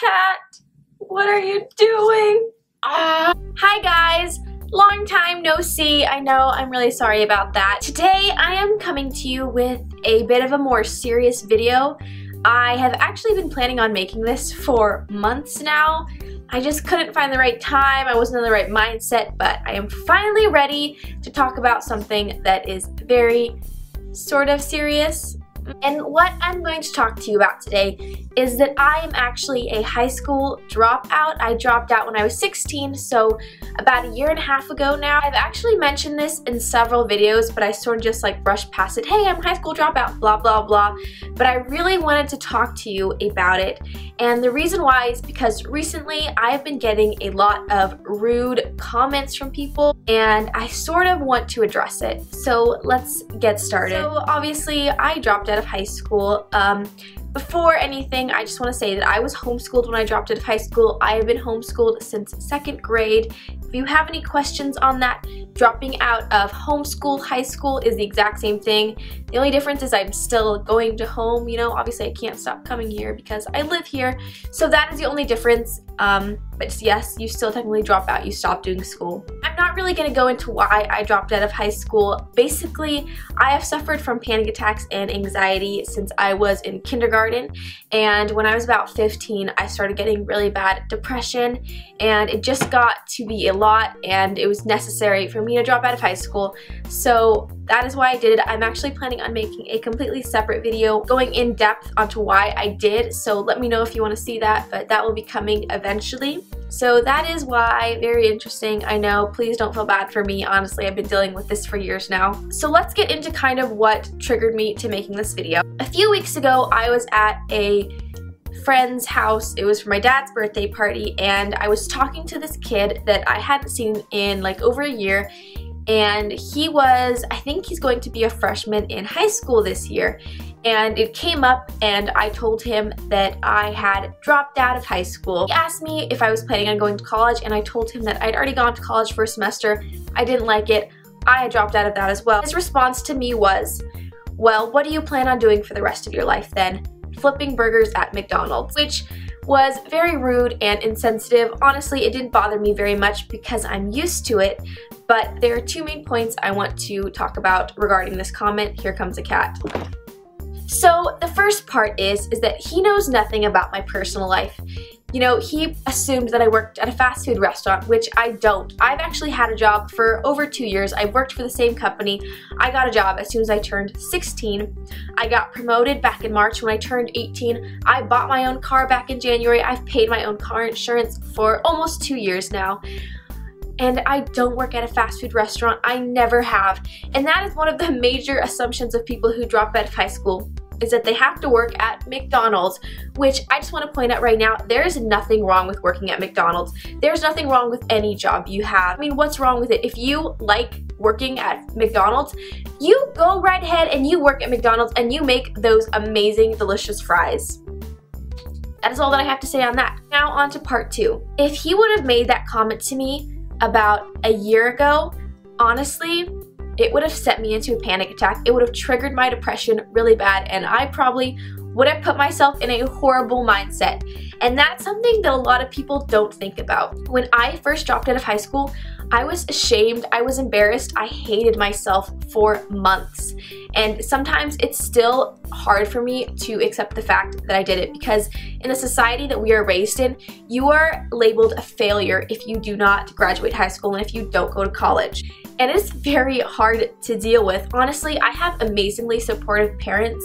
Cat, what are you doing? Hi guys, long time no see. I know, I'm really sorry about that. Today I am coming to you with a bit of a more serious video. I have actually been planning on making this for months now. I just couldn't find the right time, I wasn't in the right mindset, but I am finally ready to talk about something that is very sort of serious. And what I'm going to talk to you about today is that I am actually a high school dropout. I dropped out when I was 16, so about a year and a half ago now. I've actually mentioned this in several videos, but I sort of just like brushed past it. Hey, I'm a high school dropout, blah, blah, blah. But I really wanted to talk to you about it. And the reason why is because recently I've been getting a lot of rude comments from people, and I sort of want to address it. So let's get started. So obviously I dropped out of high school. Before anything, I just want to say that I was homeschooled when I dropped out of high school. I have been homeschooled since 2nd grade. If you have any questions on that, dropping out of homeschool, high school is the exact same thing. The only difference is I'm still going to home, you know, obviously I can't stop coming here because I live here. So that is the only difference. But yes, you still technically drop out, you stop doing school. I'm not really going to go into why I dropped out of high school. Basically, I have suffered from panic attacks and anxiety since I was in kindergarten, and when I was about 15, I started getting really bad depression, and it just got to be a lot, and it was necessary for me to drop out of high school. So that is why I did it. I'm actually planning on making a completely separate video going in depth onto why I did, so let me know if you want to see that, but that will be coming eventually. So that is why. Very interesting, I know. Please don't feel bad for me. Honestly, I've been dealing with this for years now. So let's get into kind of what triggered me to making this video. A few weeks ago, I was at a friend's house. It was for my dad's birthday party, and I was talking to this kid that I hadn't seen in like over a year, and he was, I think he's going to be a freshman in high school this year. And it came up, and I told him that I had dropped out of high school. He asked me if I was planning on going to college, and I told him that I'd already gone to college for a semester. I didn't like it. I had dropped out of that as well. His response to me was, well, what do you plan on doing for the rest of your life then? Flipping burgers at McDonald's, which was very rude and insensitive. Honestly, it didn't bother me very much because I'm used to it, but there are two main points I want to talk about regarding this comment. Here comes a cat. So the first part is that he knows nothing about my personal life. You know, he assumed that I worked at a fast food restaurant, which I don't. I've actually had a job for over 2 years. I've worked for the same company. I got a job as soon as I turned 16. I got promoted back in March when I turned 18. I bought my own car back in January. I've paid my own car insurance for almost 2 years now. And I don't work at a fast food restaurant. I never have. And that is one of the major assumptions of people who drop out of high school, is that they have to work at McDonald's, which I just want to point out right now, there is nothing wrong with working at McDonald's. There's nothing wrong with any job you have. I mean, what's wrong with it? If you like working at McDonald's, you go right ahead and you work at McDonald's and you make those amazing, delicious fries. That is all that I have to say on that. Now on to part 2. If he would have made that comment to me about a year ago, honestly, it would have sent me into a panic attack. It would have triggered my depression really bad, and I probably would have put myself in a horrible mindset. And that's something that a lot of people don't think about. When I first dropped out of high school, I was ashamed, I was embarrassed, I hated myself for months. And sometimes it's still hard for me to accept the fact that I did it, because in the society that we are raised in, you are labeled a failure if you do not graduate high school and if you don't go to college. And it's very hard to deal with. Honestly, I have amazingly supportive parents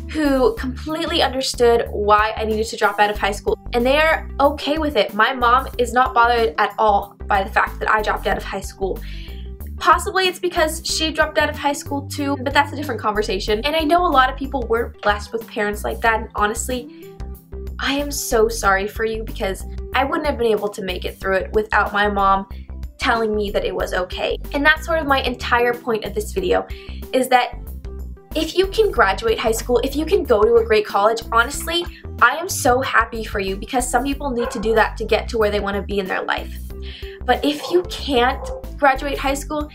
who completely understood why I needed to drop out of high school, and they are okay with it. My mom is not bothered at all by the fact that I dropped out of high school. Possibly it's because she dropped out of high school too, but that's a different conversation. And I know a lot of people weren't blessed with parents like that, and honestly, I am so sorry for you, because I wouldn't have been able to make it through it without my mom telling me that it was okay. And that's sort of my entire point of this video, is that if you can graduate high school, if you can go to a great college, honestly, I am so happy for you, because some people need to do that to get to where they want to be in their life. But if you can't graduate high school,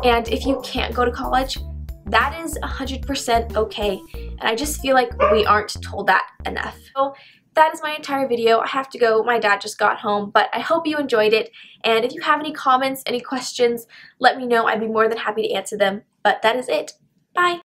and if you can't go to college, that is 100% okay. And I just feel like we aren't told that enough. So that is my entire video. I have to go. My dad just got home, but I hope you enjoyed it. And if you have any comments, any questions, let me know. I'd be more than happy to answer them. But that is it. Bye!